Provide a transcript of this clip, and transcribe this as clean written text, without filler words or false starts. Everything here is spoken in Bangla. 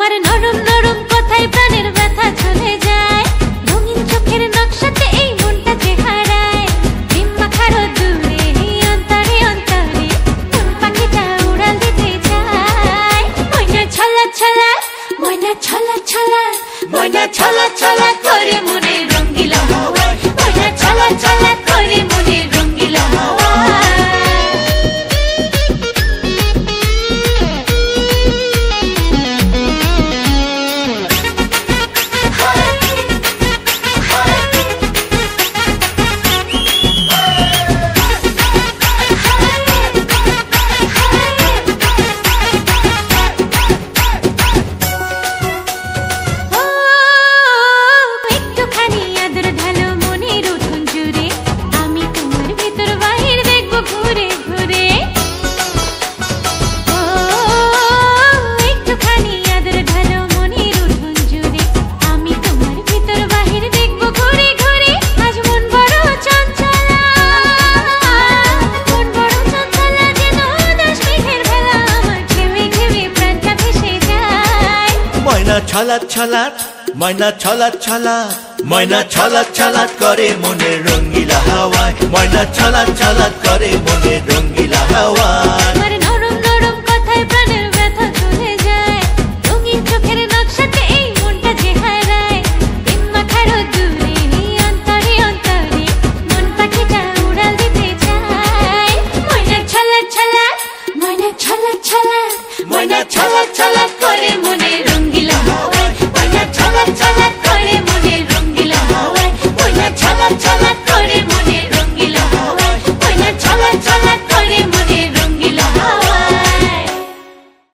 তোমার নরম নরম কথায় প্রাণের ব্যথা চলে যায়, রঙিন চোখের নকশাতে এই মনটা যে হারায়। প্রেম মাখারো দূরে অন্তরে অন্তরে মন পাখিটা উড়াল দিতে চায়। ময়না ছলা ছলা, ময়না ছলা ছলা, ময়না ছলা ছলা করে মনে রঙ্গিলা হাওয়ায়, ময়না ছলা ছলা করে মনে রঙ্গিলা হাওয়ায়। ময়না ছলা ছলা, ময়না ছলা ছলা, ময়না ছলা ছলা করে মনে রঙ্গিলা হাওয়ায়, ময়না ছলা ছলা করে মনে রঙ্গিলা হাওয়ায়। তোমার নরম নরম কথায় প্রাণের ব্যথা চলে যায়, রঙিন চোখের নকশাতে এই মনটা যে হারায়। প্রেম মাখারো দূরে অন্তরে অন্তরে মন পাখিটা উড়াল দিতে চায়। ময়না ছলা ছলা, ময়না ছলা ছলা, ময়না ছলা ছলা করে মনে রঙ্গিলা হাওয়ায়, ময়না ছলা ছলা করে মনে রঙ্গিলা হাওয়ায়, ময়না ছলা ছলা করে মনে রঙ্গিলা হাওয়ায়, ময়না ছলা ছলা।